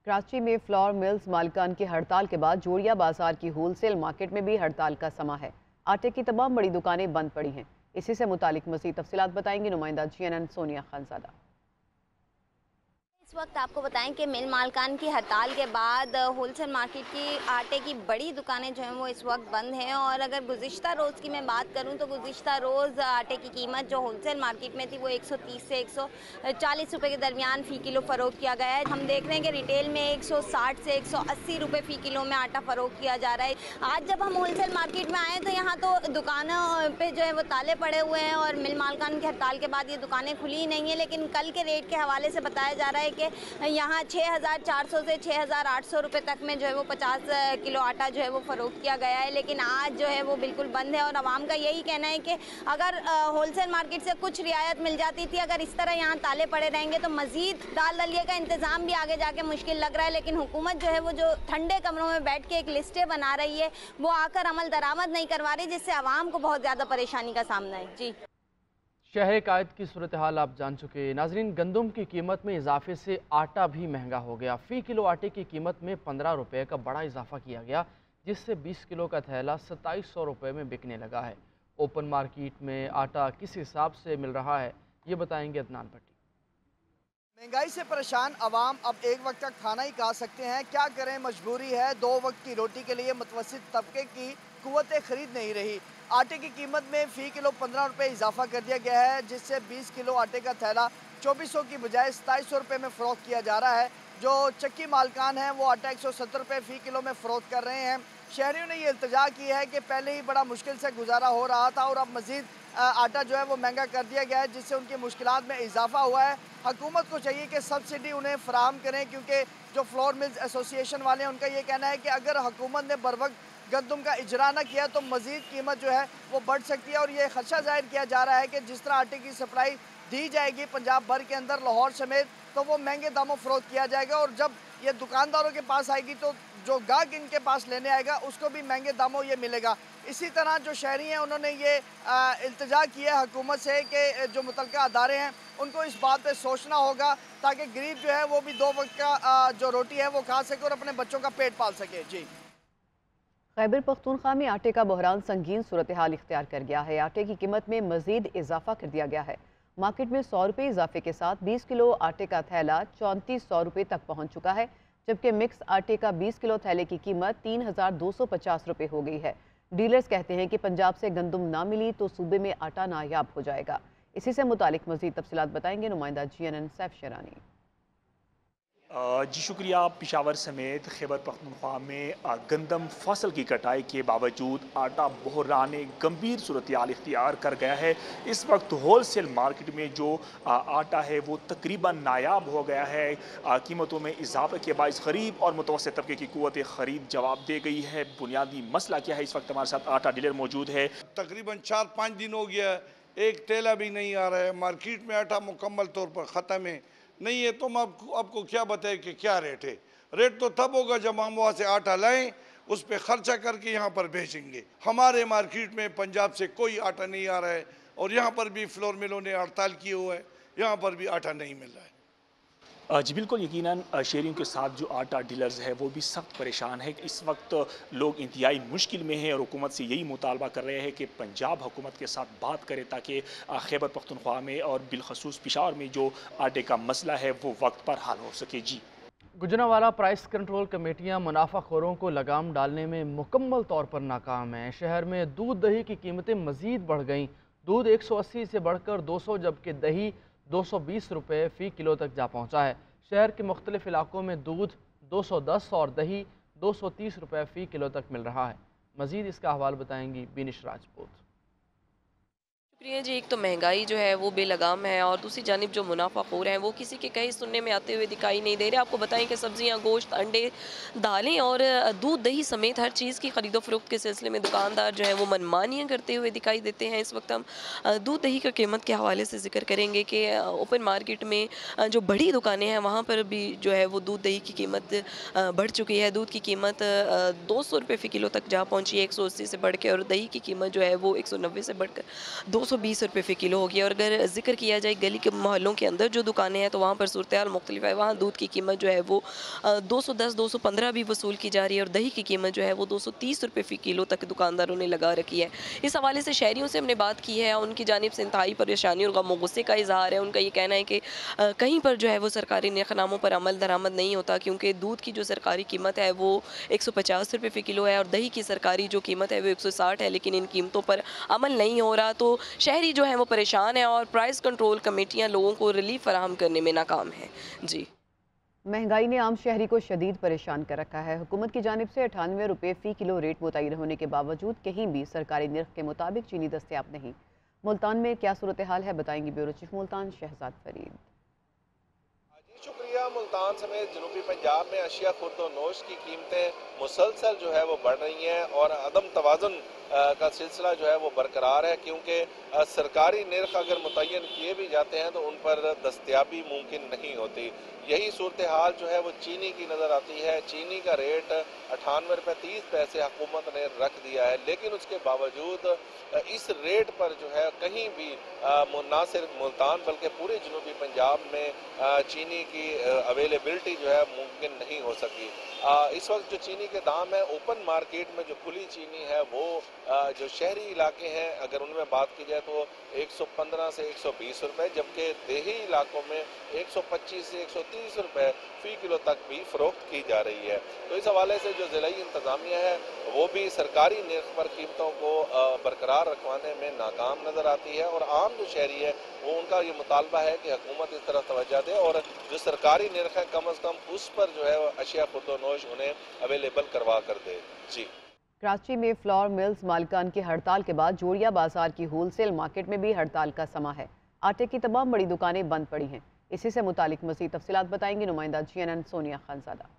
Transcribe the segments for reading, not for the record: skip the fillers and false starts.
कराची में flour mills मालिकान की हड़ताल के बाद जोड़िया बाजार की होलसेल मार्केट में भी हड़ताल का समा है। आटे की तमाम बड़ी दुकानें बंद पड़ी हैं। इसी से मुतालिक मज़ीद तफसीलात बताएंगी नुमाइंदा GNN सोनिया खानजादा। इस वक्त आपको बताएं कि मिल मालकान की हड़ताल के बाद होलसेल मार्केट की आटे की बड़ी दुकानें जो हैं वो इस वक्त बंद हैं। और अगर गुज़िश्ता रोज़ की मैं बात करूं तो गुज़िश्ता रोज़ आटे की कीमत जो होलसेल मार्केट में थी वो 130 से 140 रुपए के दरमियान फ़ी किलो फ़रोख्त किया गया है। हम देख रहे हैं कि रिटेल में 160 से 180 रुपए फ़ी किलो में आटा फ़रोख्त किया जा रहा है। आज जब हम होलसेल मार्केट में आए तो यहाँ तो दुकानों पे जो है वो ताले पड़े हुए हैं और मिल मालकान की हड़ताल के बाद ये दुकानें खुली ही नहीं है। लेकिन कल के रेट के हवाले से बताया जा रहा है कि यहाँ 6,400 से 6,800 रुपये तक में जो है वो 50 किलो आटा जो है वो फ़रोख्त किया गया है। लेकिन आज जो है वो बिल्कुल बंद है और आवाम का यही कहना है कि अगर होलसेल मार्केट से कुछ रियायत मिल जाती थी, अगर इस तरह यहाँ ताले पड़े रहेंगे तो मज़ीद दाल दलिए का इंतज़ाम भी आगे जाके मुश्किल लग रहा है। लेकिन हुकूमत जो है वो जो ठंडे कमरों में बैठ के एक लिस्टें बना रही है वो आकर अमल दरामद नहीं करवा रही, जिससे आवाम को बहुत ज़्यादा परेशानी का सामना है। जी, शहर कायद की सूरत हाल आप जान चुके हैं। नाजरीन, गंदम की कीमत में इजाफे से आटा भी महंगा हो गया। फ़ी किलो आटे की कीमत में 15 रुपये का बड़ा इजाफा किया गया, जिससे 20 किलो का थैला 2700 रुपये में बिकने लगा है। ओपन मार्केट में आटा किस हिसाब से मिल रहा है, ये बताएंगे अदनान भट्टी। महंगाई से परेशान अवाम अब एक वक्त का खाना ही खा सकते हैं, क्या करें, मजबूरी है। 2 वक्त की रोटी के लिए मुतवस्सित तबके की कुव्वत खरीद नहीं रही। आटे की कीमत में फ़ी किलो 15 रुपये इजाफा कर दिया गया है, जिससे 20 किलो आटे का थैला 2400 की बजाय 2700 रुपये में फ़रोख्त किया जा रहा है। जो चक्की मालकान हैं वो आटा 170 रुपये फ़ी किलो में फ़रोख्त कर रहे हैं। शहरियों ने ये इल्तजा की है कि पहले ही बड़ा मुश्किल से गुजारा हो रहा था और अब मज़ीद आटा जो है वो महंगा कर दिया गया है, जिससे उनकी मुश्किलात में इजाफा हुआ है। हुकूमत को चाहिए कि सब्सिडी उन्हें फराहम करें, क्योंकि जो फ्लोर मिल्स एसोसिएशन वाले हैं उनका ये कहना है कि अगर हुकूमत ने बर वक्त गंदम का इजरा न किया तो मज़ीद कीमत जो है वो बढ़ सकती है। और ये खदशा जाहिर किया जा रहा है कि जिस तरह आटे की सप्लाई दी जाएगी पंजाब भर के अंदर, लाहौर समेत, तो वो महंगे दामों फ़रोख्त किया जाएगा। और जब ये दुकानदारों के पास आएगी तो जो गाहक इनके पास लेने आएगा उसको भी महंगे दामों ये मिलेगा। इसी तरह जो शहरी हैं उन्होंने ये इल्तिजा किया है हुकूमत से कि जो मुतल्लिका अदारे हैं उनको इस बात पे सोचना होगा, ताकि गरीब जो है वो भी 2 वक्त का जो रोटी है वो खा सके और अपने बच्चों का पेट पाल सके। जी, खैबर पख्तूनख्वा में आटे का बहरान संगीन सूरत हाल इख्तियार कर गया है। आटे की कीमत में मजीद इजाफा कर दिया गया है। मार्केट में 100 रुपये इजाफे के साथ 20 किलो आटे का थैला 3400 रुपये तक पहुंच चुका है, जबकि मिक्स आटे का 20 किलो थैले की कीमत 3250 रुपये हो गई है। डीलर्स कहते हैं कि पंजाब से गंदम ना मिली तो सूबे में आटा नायाब हो जाएगा। इसी से मुतालिक मजीद तफसीलात बताएंगे नुमाइंदा GNN सैफ शेरानी। जी शुक्रिया। पिशावर समेत खैबर पख्तूनख्वा में गंदम फसल की कटाई के बावजूद आटा बहरान गंभीर सूरत हाल इख्तियार कर गया है। इस वक्त होल सेल मार्केट में जो आटा है वो तकरीबन नायाब हो गया है। कीमतों में इजाफे के बायस गरीब और मुतवस्सित तबके की कुव्वत ख़रीद जवाब दे गई है। बुनियादी मसला क्या है, इस वक्त हमारे साथ आटा डीलर मौजूद है। तकरीबन 4-5 दिन हो गया, एक तेला भी नहीं आ रहा है। मार्केट में आटा मुकम्मल तौर पर ख़त्म है, नहीं है तो हम आपको क्या बताएं कि क्या रेट है। रेट तो तब होगा जब हम वहाँ से आटा लाएं, उस पर ख़र्चा करके यहाँ पर बेचेंगे। हमारे मार्केट में पंजाब से कोई आटा नहीं आ रहा है और यहाँ पर भी फ्लोर मिलों ने हड़ताल किए हुए है, यहाँ पर भी आटा नहीं मिल रहा है। जी बिल्कुल, यकीनन शहरियों के साथ जो आटा डीलर्स है वो भी सख्त परेशान है। इस वक्त लोग इंतहाई मुश्किल में हैं और हुकूमत से यही मुतालबा कर रहे हैं कि पंजाब हुकूमत के साथ बात करे, ताकि खैबर पख्तूनख्वा में और बिलखसूस पेशावर में जो आटे का मसला है वो वक्त पर हल हो सके। जी, गुजरांवाला प्राइस कंट्रोल कमेटियां मुनाफाखोरों को लगाम डालने में मुकम्मल तौर पर नाकाम हैं। शहर में दूध दही की कीमतें मज़ीद बढ़ गईं। दूध 180 से बढ़कर 200, जबकि दही 220 रुपये फ़ी किलो तक जा पहुँचा है। शहर के मुख्तलिफ इलाकों में दूध 210 और दही 230 रुपये फ़ी किलो तक मिल रहा है। मज़ीद इसका हवाला बताएंगी बिनिश राजपूत। शुक्रिया जी। एक तो महंगाई जो है वो बेलगाम है और दूसरी जानिब जो मुनाफाखोर हैं वो किसी के कहीं सुनने में आते हुए दिखाई नहीं दे रहे। आपको बताएं कि सब्जियां, गोश्त, अंडे, दालें और दूध दही समेत हर चीज़ की ख़रीदो फरोख्त के सिलसिले में दुकानदार जो है वो मनमानियाँ करते हुए दिखाई देते हैं। इस वक्त हम दूध दही की कीमत के हवाले से जिक्र करेंगे कि ओपन मार्केट में जो बड़ी दुकानें हैं वहाँ पर भी जो है वो दूध दही की कीमत बढ़ चुकी है। दूध की कीमत 200 रुपये फ़ी किलो तक जा पहुँची है, 180 से बढ़ के, और दही की कीमत जो है वो 190 से बढ़कर 200 220 रुपये फ़ी किलो हो गया। और अगर जिक्र किया जाए गली के मोहल्लों के अंदर जो दुकानें हैं तो वहाँ पर सूरत हाल मुख्तलिफ है। वहाँ दूध की कीमत जो है वो 210 215 भी वसूल की जा रही है और दही की कीमत जो है वो 230 रुपये फ़ी किलो तक दुकानदारों ने लगा रखी है। इस हवाले से शहरियों से हमने बात की है, उनकी जानिब से इंतहाई परेशानी और गम और गुस्से का इजहार है। उनका ये कहना है कि कहीं पर जो है वो सरकारी नेखनामों पर अमल दरामद नहीं होता, क्योंकि दूध की जो सरकारी कीमत है वो 150 रुपये फ़ी किलो है और दही की सरकारी जो कीमत है वो 160 है, लेकिन इन कीमतों पर अमल नहीं हो रहा। तो शहरी जो है वो परेशान है और प्राइस कंट्रोल कमेटियाँ लोगों को रिलीफ फराहम करने में नाकाम है। जी, महंगाई ने आम शहरी को शदीद परेशान कर रखा है। हुकूमत की जानिब से 98 रुपये फ़ी किलो रेट मुतय्यन होने के बावजूद कहीं भी सरकारी निर्ख के मुताबिक चीनी दस्तयाब नहीं। मुल्तान में क्या सूरत हाल है, बताएंगी ब्यूरो चीफ मुल्तान शहजाद फरीद। शुक्रिया। मुल्तान समेत जनूबी पंजाब में अशिया खुर्द और नोश की कीमतें मुसलसल जो है वो बढ़ रही हैं और अदम तवाज़ुन का सिलसिला जो है वो बरकरार है, क्योंकि सरकारी निर्ख अगर मुतय्यन किए भी जाते हैं तो उन पर दस्तयाबी मुमकिन नहीं होती। यही सूरत हाल जो है वो चीनी की नज़र आती है। चीनी का रेट 98 रुपये 30 पैसे हुकूमत ने रख दिया है, लेकिन उसके बावजूद इस रेट पर जो है कहीं भी ना सिर्फ मुल्तान बल्कि पूरे जनूबी पंजाब में चीनी की अवेलेबिलिटी जो है मुमकिन नहीं हो सकी। इस वक्त जो चीनी के दाम है ओपन मार्केट में जो खुली चीनी है वो जो शहरी इलाके हैं अगर उनमें बात की जाए तो 115 से 120 रुपये, जबकि देही इलाकों में 125 से 130 रुपये फ़ी किलो तक भी फ़रोख्त की जा रही है। तो इस हवाले से जो ज़िलाई इंतज़ामिया है वो भी सरकारी निर्ख पर कीमतों को बरकरार रखवाने में नाकाम नज़र आती है और आम जो शहरी है वो उनका ये मुतालबा है कि हुकूमत इस तरफ तवज्जो दे और जो सरकारी निर्ख है कम अज़ कम उस पर जो है अशिया खुर्द-ओ-नोश उन्हें अवेलेबल करवा कर दे। जी, कराची में फ्लोर मिल्स मालिकान की हड़ताल के बाद जोड़िया बाजार की होलसेल मार्केट में भी हड़ताल का समा है। आटे की तमाम बड़ी दुकानें बंद पड़ी हैं। इसी से मुतालिक मज़ीद तफसीलात बताएंगी नुमाइंदा CNN सोनिया खानज़ादा।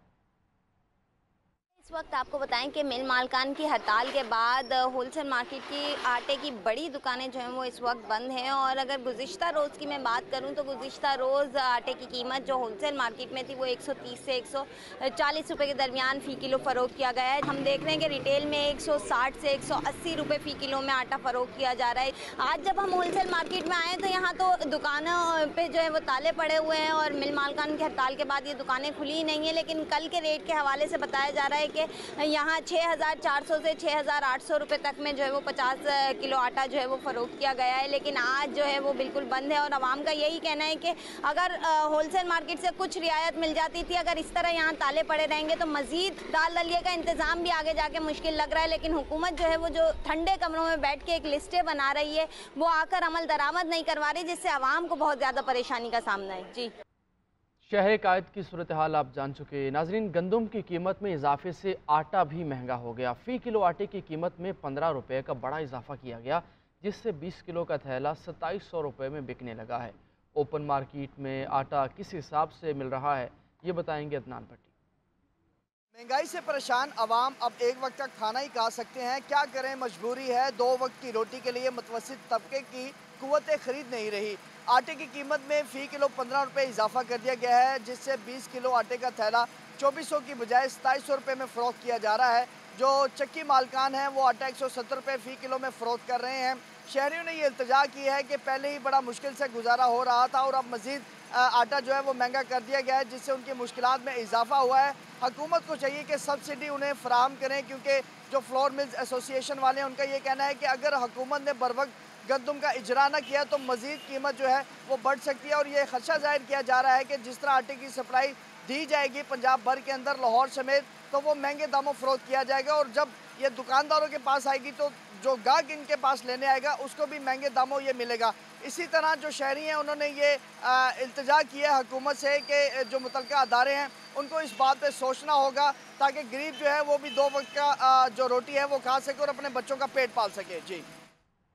इस वक्त आपको बताएं कि मिल मालकान की हड़ताल के बाद होलसेल मार्केट की आटे की बड़ी दुकानें जो हैं वो इस वक्त बंद हैं और अगर गुज़िश्ता रोज़ की मैं बात करूं तो गुज़िश्ता रोज़ आटे की कीमत जो होलसेल मार्केट में थी वो 130 से 140 रुपए के दरमियान फ़ी किलो फ़रोख्त किया गया है। हम देख रहे हैं कि रिटेल में 160 से 180 रुपए फ़ी किलो में आटा फ़रोख्त किया जा रहा है। आज जब हम होलसेल मार्केट में आए तो यहाँ तो दुकानों पर जो है वो ताले पड़े हुए हैं और मिल मालकान की हड़ताल के बाद ये दुकानें खुली ही नहीं है, लेकिन कल के रेट के हवाले से बताया जा रहा है कि यहाँ 6400 से 6800 रुपए तक में जो है वो 50 किलो आटा जो है वो फ़रोख्त किया गया है, लेकिन आज जो है वो बिल्कुल बंद है। और आवाम का यही कहना है कि अगर होलसेल मार्केट से कुछ रियायत मिल जाती थी, अगर इस तरह यहाँ ताले पड़े रहेंगे तो मज़ीद दाल दलिए का इंतज़ाम भी आगे जाके मुश्किल लग रहा है। लेकिन हुकूमत जो है वो जो ठंडे कमरों में बैठ के एक लिस्टें बना रही है वो आकर अमल दरामद नहीं करवा रही, जिससे आवाम को बहुत ज़्यादा परेशानी का सामना है। जी, शहर कायद की सूरत हाल आप जान चुके। नाजरीन, गंदम की कीमत में इजाफे से आटा भी महंगा हो गया। फ़ी किलो आटे की कीमत में 15 रुपये का बड़ा इजाफा किया गया, जिससे 20 किलो का थैला 2700 रुपये में बिकने लगा है। ओपन मार्केट में आटा किस हिसाब से मिल रहा है ये बताएंगे अदनान भट्टी। महंगाई से परेशान आवाम अब एक वक्त तक खाना ही खा सकते हैं, क्या करें, मजबूरी है। 2 वक्त की रोटी के लिए मुतवस्सित तबके की कुव्वत खरीद नहीं रही। आटे की कीमत में फ़ी किलो 15 रुपये इजाफा कर दिया गया है, जिससे 20 किलो आटे का थैला 2400 की बजाय 2700 रुपये में फ़रोख्त किया जा रहा है। जो चक्की मालकान हैं वो आटा 170 रुपये फ़ी किलो में फ़रोख्त कर रहे हैं। शहरियों ने ये इल्तिजा की है कि पहले ही बड़ा मुश्किल से गुजारा हो रहा था और अब मज़ीद आटा जो है वो महंगा कर दिया गया है, जिससे उनकी मुश्किलात में इजाफा हुआ है। हुकूमत को चाहिए कि सब्सिडी उन्हें फ़राहम करें, क्योंकि जो फ्लोर मिल्स एसोसिएशन वाले हैं उनका ये कहना है कि अगर हुकूमत ने बर वक्त गंदम का इजरा न किया तो मज़ीद कीमत जो है वो बढ़ सकती है। और ये खदशा जाहिर किया जा रहा है कि जिस तरह आटे की सप्लाई दी जाएगी पंजाब भर के अंदर, लाहौर समेत, तो वो महंगे दामों फ़रोख्त किया जाएगा और जब ये दुकानदारों के पास आएगी तो जो गाहक इनके पास लेने आएगा उसको भी महंगे दामों ये मिलेगा। इसी तरह जो शहरी हैं उन्होंने ये इल्तिजा किया हुकूमत से कि जो मुतल्लिका अदारे हैं उनको इस बात पे सोचना होगा ताकि गरीब जो है वो भी 2 वक्त का जो रोटी है वो खा सके और अपने बच्चों का पेट पाल सके। जी।